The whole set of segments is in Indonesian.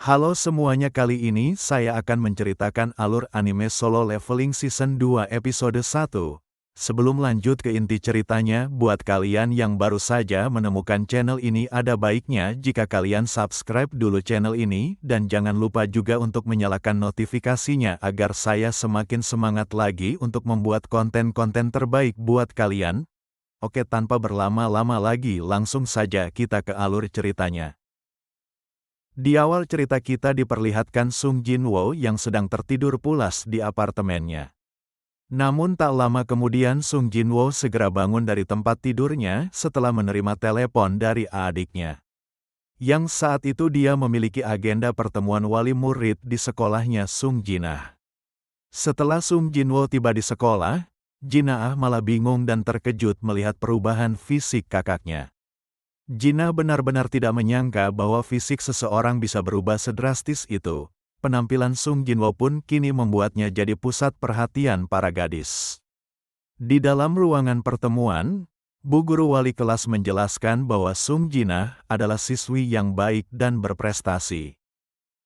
Halo semuanya, kali ini saya akan menceritakan alur anime Solo Leveling Season 2 episode 1. Sebelum lanjut ke inti ceritanya, buat kalian yang baru saja menemukan channel ini ada baiknya jika kalian subscribe dulu channel ini dan jangan lupa juga untuk menyalakan notifikasinya agar saya semakin semangat lagi untuk membuat konten-konten terbaik buat kalian. Oke, tanpa berlama-lama lagi langsung saja kita ke alur ceritanya. Di awal cerita kita diperlihatkan Sung Jinwoo yang sedang tertidur pulas di apartemennya. Namun tak lama kemudian Sung Jinwoo segera bangun dari tempat tidurnya setelah menerima telepon dari adiknya. Yang saat itu dia memiliki agenda pertemuan wali murid di sekolahnya Sung Jinah. Setelah Sung Jinwoo tiba di sekolah, Jinah malah bingung dan terkejut melihat perubahan fisik kakaknya. Jinah benar-benar tidak menyangka bahwa fisik seseorang bisa berubah sedrastis itu. Penampilan Sung Jinwoo pun kini membuatnya jadi pusat perhatian para gadis. Di dalam ruangan pertemuan, Bu Guru Wali kelas menjelaskan bahwa Sung Jinah adalah siswi yang baik dan berprestasi.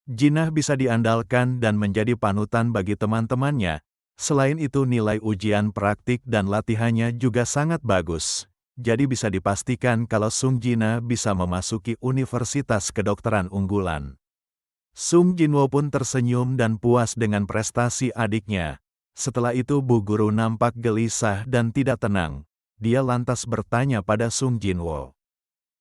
Jinah bisa diandalkan dan menjadi panutan bagi teman-temannya. Selain itu nilai ujian praktik dan latihannya juga sangat bagus. Jadi bisa dipastikan kalau Sung Jinah bisa memasuki universitas kedokteran unggulan. Sung Jinwoo pun tersenyum dan puas dengan prestasi adiknya. Setelah itu Bu Guru nampak gelisah dan tidak tenang. Dia lantas bertanya pada Sung Jinwoo.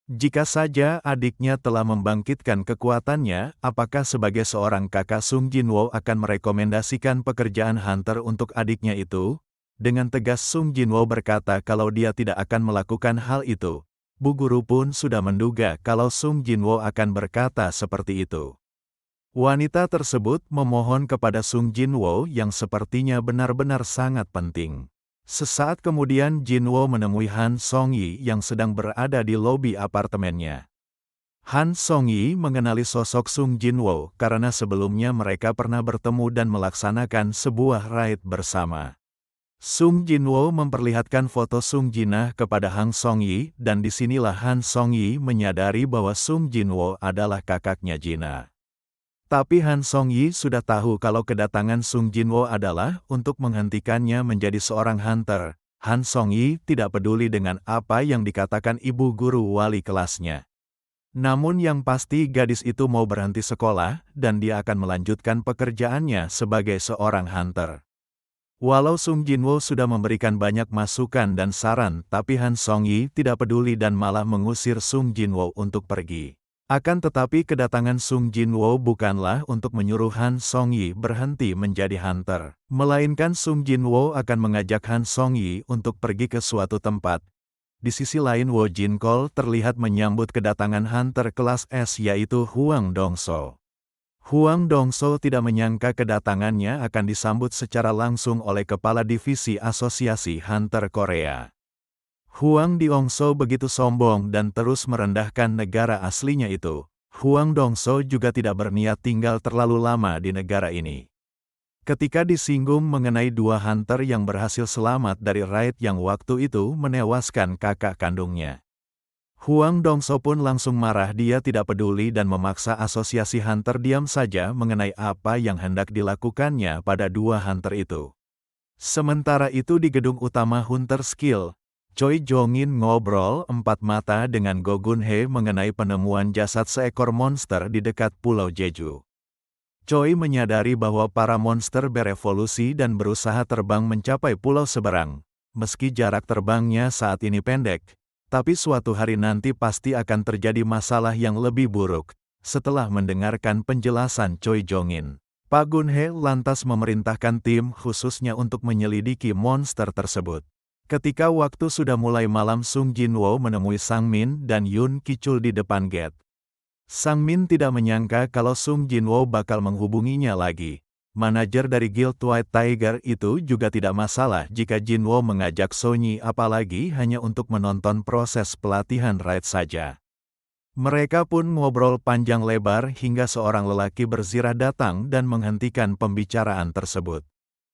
Jika saja adiknya telah membangkitkan kekuatannya, apakah sebagai seorang kakak Sung Jinwoo akan merekomendasikan pekerjaan hunter untuk adiknya itu? Dengan tegas Sung Jinwoo berkata kalau dia tidak akan melakukan hal itu. Bu Guru pun sudah menduga kalau Sung Jinwoo akan berkata seperti itu. Wanita tersebut memohon kepada Sung Jinwoo yang sepertinya benar-benar sangat penting. Sesaat kemudian Jinwoo menemui Han Songyi yang sedang berada di lobi apartemennya. Han Songyi mengenali sosok Sung Jinwoo karena sebelumnya mereka pernah bertemu dan melaksanakan sebuah raid bersama. Sung Jinwoo memperlihatkan foto Sung Jinah kepada Han Songyi dan disinilah Han Songyi menyadari bahwa Sung Jinwoo adalah kakaknya Jinah. Tapi Han Songyi sudah tahu kalau kedatangan Sung Jinwoo adalah untuk menghentikannya menjadi seorang hunter. Han Songyi tidak peduli dengan apa yang dikatakan ibu guru wali kelasnya. Namun yang pasti gadis itu mau berhenti sekolah dan dia akan melanjutkan pekerjaannya sebagai seorang hunter. Walau Sung Jinwoo sudah memberikan banyak masukan dan saran, tapi Han Songyi tidak peduli dan malah mengusir Sung Jinwoo untuk pergi. Akan tetapi kedatangan Sung Jinwoo bukanlah untuk menyuruh Han Songyi berhenti menjadi hunter. Melainkan Sung Jinwoo akan mengajak Han Songyi untuk pergi ke suatu tempat. Di sisi lain Wo Jinkol terlihat menyambut kedatangan hunter kelas S yaitu Huang Dongso. Huang Dongso tidak menyangka kedatangannya akan disambut secara langsung oleh Kepala Divisi Asosiasi Hunter Korea. Huang Dongso begitu sombong dan terus merendahkan negara aslinya itu. Huang Dongso juga tidak berniat tinggal terlalu lama di negara ini. Ketika disinggung mengenai dua hunter yang berhasil selamat dari raid yang waktu itu menewaskan kakak kandungnya. Huang Dongso pun langsung marah, dia tidak peduli dan memaksa asosiasi hunter diam saja mengenai apa yang hendak dilakukannya pada dua hunter itu. Sementara itu di gedung utama Hunter Skill, Choi Jongin ngobrol empat mata dengan Go Gun-hye mengenai penemuan jasad seekor monster di dekat Pulau Jeju. Choi menyadari bahwa para monster berevolusi dan berusaha terbang mencapai pulau seberang. Meski jarak terbangnya saat ini pendek, tapi suatu hari nanti pasti akan terjadi masalah yang lebih buruk. Setelah mendengarkan penjelasan Choi Jongin, Pak Gun-hye lantas memerintahkan tim khususnya untuk menyelidiki monster tersebut. Ketika waktu sudah mulai malam, Sung Jinwoo menemui Sang Min dan Yoon Ki-chul di depan gate. Sang Min tidak menyangka kalau Sung Jinwoo bakal menghubunginya lagi. Manajer dari Guild White Tiger itu juga tidak masalah jika Jinwoo mengajak Sonyi, apalagi hanya untuk menonton proses pelatihan raid saja. Mereka pun ngobrol panjang lebar hingga seorang lelaki berzirah datang dan menghentikan pembicaraan tersebut.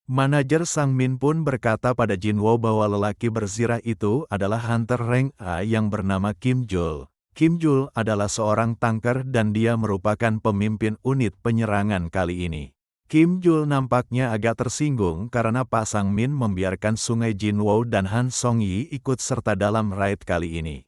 Manajer Sang Min pun berkata pada Jinwoo bahwa lelaki berzirah itu adalah hunter rank A yang bernama Kim Jul. Kim Jul adalah seorang tanker dan dia merupakan pemimpin unit penyerangan kali ini. Kim Jul nampaknya agak tersinggung karena Pak Sang Min membiarkan Sungai Jinwo dan Han Song-yi ikut serta dalam raid kali ini.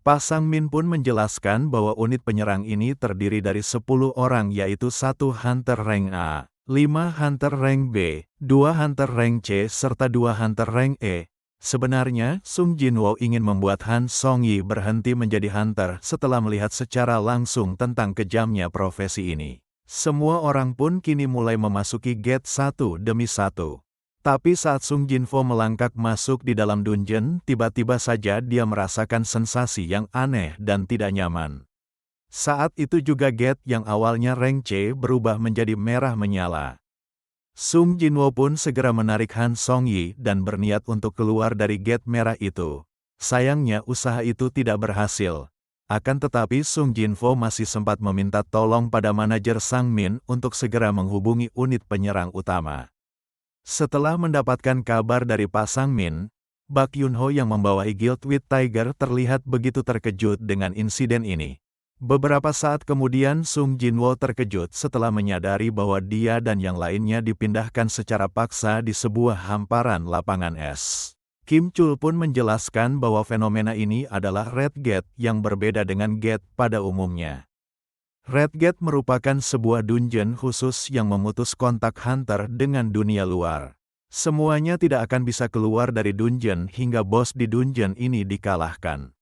Pak Sang Min pun menjelaskan bahwa unit penyerang ini terdiri dari 10 orang yaitu 1 Hunter Rank A, 5 Hunter Rank B, 2 Hunter Rank C serta 2 Hunter Rank E. Sebenarnya, Sung Jinwo ingin membuat Han Song-yi berhenti menjadi hunter setelah melihat secara langsung tentang kejamnya profesi ini. Semua orang pun kini mulai memasuki gate satu demi satu. Tapi saat Sung Jinwo melangkah masuk di dalam dungeon, tiba-tiba saja dia merasakan sensasi yang aneh dan tidak nyaman. Saat itu juga gate yang awalnya rank C berubah menjadi merah menyala. Sung Jinwo pun segera menarik Han Song-yi dan berniat untuk keluar dari gate merah itu. Sayangnya usaha itu tidak berhasil. Akan tetapi Sung Jinwo masih sempat meminta tolong pada manajer Sang Min untuk segera menghubungi unit penyerang utama. Setelah mendapatkan kabar dari Pak Sang Min, Bak Yun-ho yang membawahi Guild with Tiger terlihat begitu terkejut dengan insiden ini. Beberapa saat kemudian Sung Jinwo terkejut setelah menyadari bahwa dia dan yang lainnya dipindahkan secara paksa di sebuah hamparan lapangan es. Kim Chul pun menjelaskan bahwa fenomena ini adalah Red Gate yang berbeda dengan Gate pada umumnya. Red Gate merupakan sebuah dungeon khusus yang memutus kontak hunter dengan dunia luar. Semuanya tidak akan bisa keluar dari dungeon hingga bos di dungeon ini dikalahkan.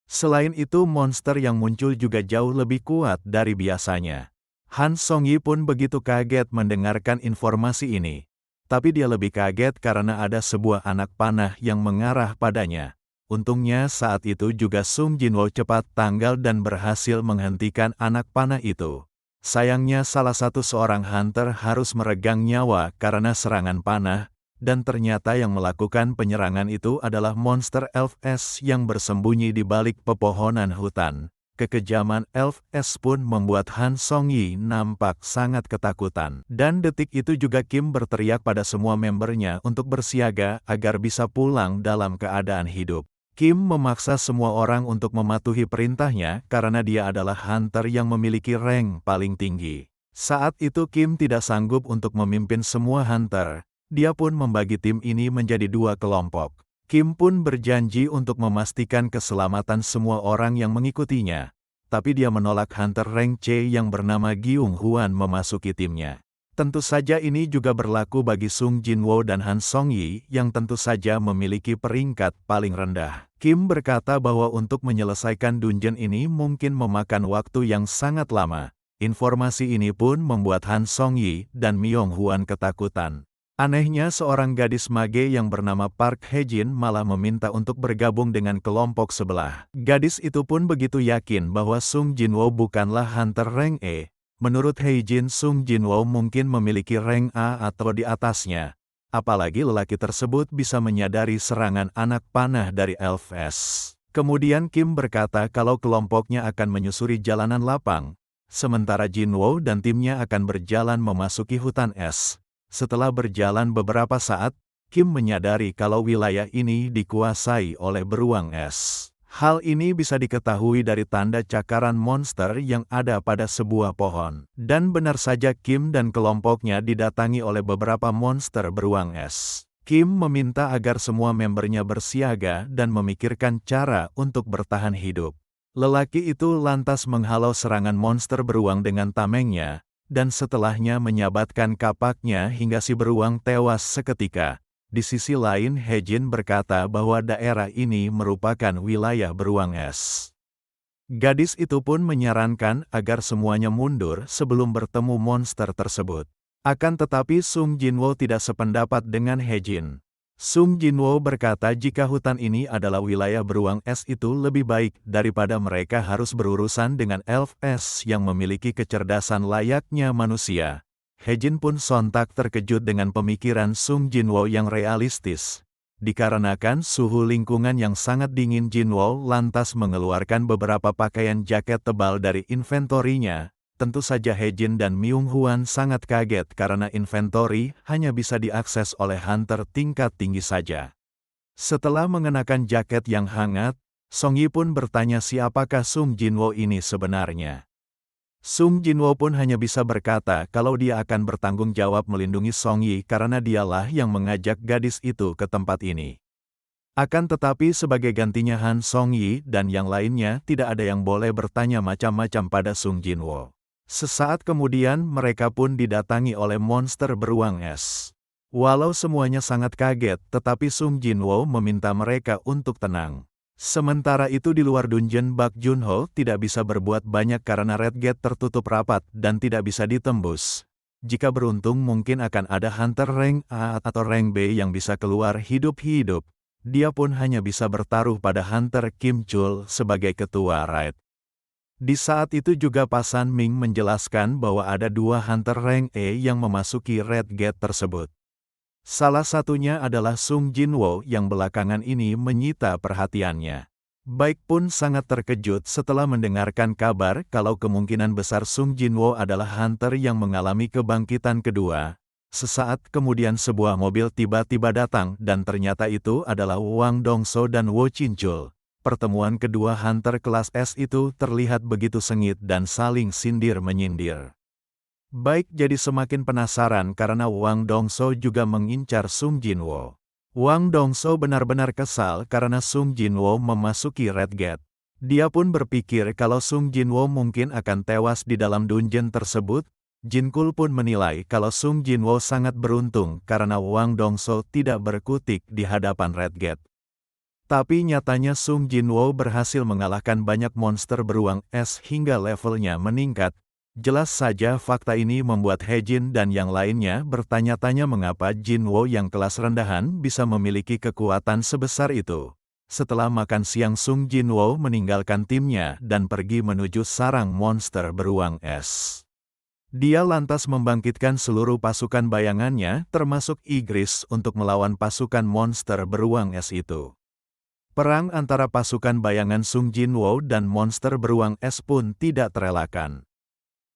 Selain itu monster yang muncul juga jauh lebih kuat dari biasanya. Han Song-yi pun begitu kaget mendengarkan informasi ini. Tapi dia lebih kaget karena ada sebuah anak panah yang mengarah padanya. Untungnya saat itu juga Sung Jinwo cepat tanggal dan berhasil menghentikan anak panah itu. Sayangnya salah satu seorang hunter harus meregang nyawa karena serangan panah. Dan ternyata yang melakukan penyerangan itu adalah monster Elf S yang bersembunyi di balik pepohonan hutan. Kekejaman Elf S pun membuat Han Song-yi nampak sangat ketakutan. Dan detik itu juga Kim berteriak pada semua membernya untuk bersiaga agar bisa pulang dalam keadaan hidup. Kim memaksa semua orang untuk mematuhi perintahnya karena dia adalah hunter yang memiliki rank paling tinggi. Saat itu Kim tidak sanggup untuk memimpin semua hunter. Dia pun membagi tim ini menjadi 2 kelompok. Kim pun berjanji untuk memastikan keselamatan semua orang yang mengikutinya. Tapi dia menolak hunter rank C yang bernama Gyung Hwan memasuki timnya. Tentu saja ini juga berlaku bagi Sung Jinwo dan Han Song-yi yang tentu saja memiliki peringkat paling rendah. Kim berkata bahwa untuk menyelesaikan dungeon ini mungkin memakan waktu yang sangat lama. Informasi ini pun membuat Han Song-yi dan Myung Hwan ketakutan. Anehnya seorang gadis mage yang bernama Park Hae-jin malah meminta untuk bergabung dengan kelompok sebelah. Gadis itu pun begitu yakin bahwa Sung Jinwo bukanlah hunter rank E. Menurut Hae-jin, Sung Jinwo mungkin memiliki rank A atau di atasnya. Apalagi lelaki tersebut bisa menyadari serangan anak panah dari Elf S. Kemudian Kim berkata kalau kelompoknya akan menyusuri jalanan lapang, sementara Jinwo dan timnya akan berjalan memasuki hutan es. Setelah berjalan beberapa saat, Kim menyadari kalau wilayah ini dikuasai oleh beruang es. Hal ini bisa diketahui dari tanda cakaran monster yang ada pada sebuah pohon. Dan benar saja Kim dan kelompoknya didatangi oleh beberapa monster beruang es. Kim meminta agar semua membernya bersiaga dan memikirkan cara untuk bertahan hidup. Lelaki itu lantas menghalau serangan monster beruang dengan tamengnya, dan setelahnya menyabatkan kapaknya hingga si beruang tewas seketika. Di sisi lain Hae-jin berkata bahwa daerah ini merupakan wilayah beruang es. Gadis itu pun menyarankan agar semuanya mundur sebelum bertemu monster tersebut. Akan tetapi Sung Jinwo tidak sependapat dengan Hae-jin. Sung Jinwo berkata jika hutan ini adalah wilayah beruang es itu lebih baik daripada mereka harus berurusan dengan Elf es yang memiliki kecerdasan layaknya manusia. Hae-jin pun sontak terkejut dengan pemikiran Sung Jinwo yang realistis. Dikarenakan suhu lingkungan yang sangat dingin, Jinwo lantas mengeluarkan beberapa pakaian jaket tebal dari inventorinya. Tentu saja Hae-jin dan Myung Hwan sangat kaget karena inventory hanya bisa diakses oleh hunter tingkat tinggi saja. Setelah mengenakan jaket yang hangat, Song Yi pun bertanya siapakah Sung Jinwo ini sebenarnya. Sung Jinwo pun hanya bisa berkata kalau dia akan bertanggung jawab melindungi Song Yi karena dialah yang mengajak gadis itu ke tempat ini. Akan tetapi sebagai gantinya Han Song Yi dan yang lainnya tidak ada yang boleh bertanya macam-macam pada Sung Jinwo. Sesaat kemudian mereka pun didatangi oleh monster beruang es. Walau semuanya sangat kaget, tetapi Sung Jinwo meminta mereka untuk tenang. Sementara itu di luar dungeon Bak Junho tidak bisa berbuat banyak karena Red Gate tertutup rapat dan tidak bisa ditembus. Jika beruntung mungkin akan ada Hunter Rank A atau Rank B yang bisa keluar hidup-hidup. Dia pun hanya bisa bertaruh pada Hunter Kim Chul sebagai ketua raid. Di saat itu juga Pasan Ming menjelaskan bahwa ada 2 Hunter Rank E yang memasuki Red Gate tersebut. Salah satunya adalah Sung Jinwo yang belakangan ini menyita perhatiannya. Baik pun sangat terkejut setelah mendengarkan kabar kalau kemungkinan besar Sung Jinwo adalah hunter yang mengalami kebangkitan kedua. Sesaat kemudian sebuah mobil tiba-tiba datang dan ternyata itu adalah Wang Dongso dan Wo Chinchul. Pertemuan kedua hunter kelas S itu terlihat begitu sengit dan saling sindir-menyindir. Baik jadi semakin penasaran karena Wang Dongso juga mengincar Sung Jinwo. Wang Dongso benar-benar kesal karena Sung Jinwo memasuki Red Gate. Dia pun berpikir kalau Sung Jinwo mungkin akan tewas di dalam dungeon tersebut. Jinkul pun menilai kalau Sung Jinwo sangat beruntung karena Wang Dongso tidak berkutik di hadapan Red Gate. Tapi nyatanya Sung Jinwo berhasil mengalahkan banyak monster beruang es hingga levelnya meningkat. Jelas saja fakta ini membuat He Jin dan yang lainnya bertanya-tanya mengapa Jinwo yang kelas rendahan bisa memiliki kekuatan sebesar itu. Setelah makan siang Sung Jinwo meninggalkan timnya dan pergi menuju sarang monster beruang es. Dia lantas membangkitkan seluruh pasukan bayangannya termasuk Igris untuk melawan pasukan monster beruang es itu. Perang antara pasukan bayangan Sung Jinwo dan monster beruang es pun tidak terelakkan.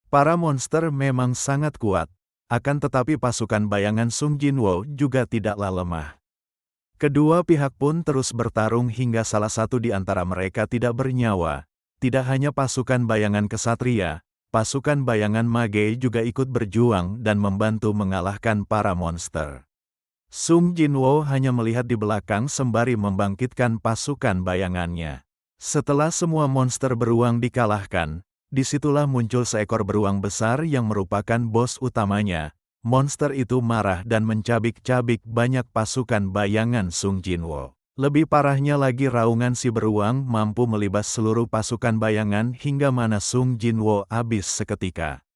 Para monster memang sangat kuat, akan tetapi pasukan bayangan Sung Jinwo juga tidaklah lemah. Kedua pihak pun terus bertarung hingga salah satu di antara mereka tidak bernyawa. Tidak hanya pasukan bayangan kesatria, pasukan bayangan mage juga ikut berjuang dan membantu mengalahkan para monster. Sung Jinwo hanya melihat di belakang sembari membangkitkan pasukan bayangannya. Setelah semua monster beruang dikalahkan, disitulah muncul seekor beruang besar yang merupakan bos utamanya. Monster itu marah dan mencabik-cabik banyak pasukan bayangan Sung Jinwo. Lebih parahnya lagi raungan si beruang mampu melibas seluruh pasukan bayangan hingga mana Sung Jinwo habis seketika.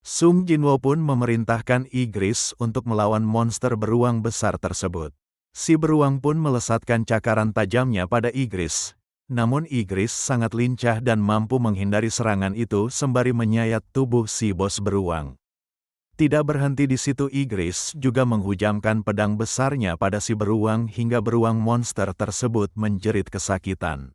Sung Jinwo pun memerintahkan Igris untuk melawan monster beruang besar tersebut. Si beruang pun melesatkan cakaran tajamnya pada Igris. Namun Igris sangat lincah dan mampu menghindari serangan itu sembari menyayat tubuh si bos beruang. Tidak berhenti di situ Igris juga menghujamkan pedang besarnya pada si beruang hingga beruang monster tersebut menjerit kesakitan.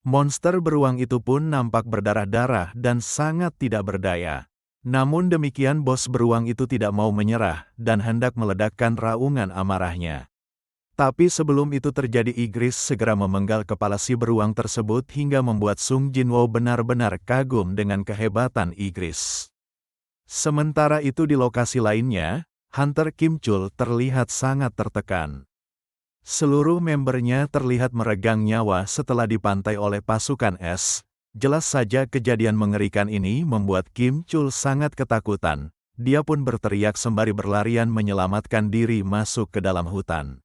Monster beruang itu pun nampak berdarah-darah dan sangat tidak berdaya. Namun demikian bos beruang itu tidak mau menyerah dan hendak meledakkan raungan amarahnya. Tapi sebelum itu terjadi Igris segera memenggal kepala si beruang tersebut hingga membuat Sung Jinwo benar-benar kagum dengan kehebatan Igris. Sementara itu di lokasi lainnya, Hunter Kim Chul terlihat sangat tertekan. Seluruh membernya terlihat meregang nyawa setelah dipantai oleh pasukan es. Jelas saja kejadian mengerikan ini membuat Kim Chul sangat ketakutan. Dia pun berteriak sembari berlarian menyelamatkan diri masuk ke dalam hutan.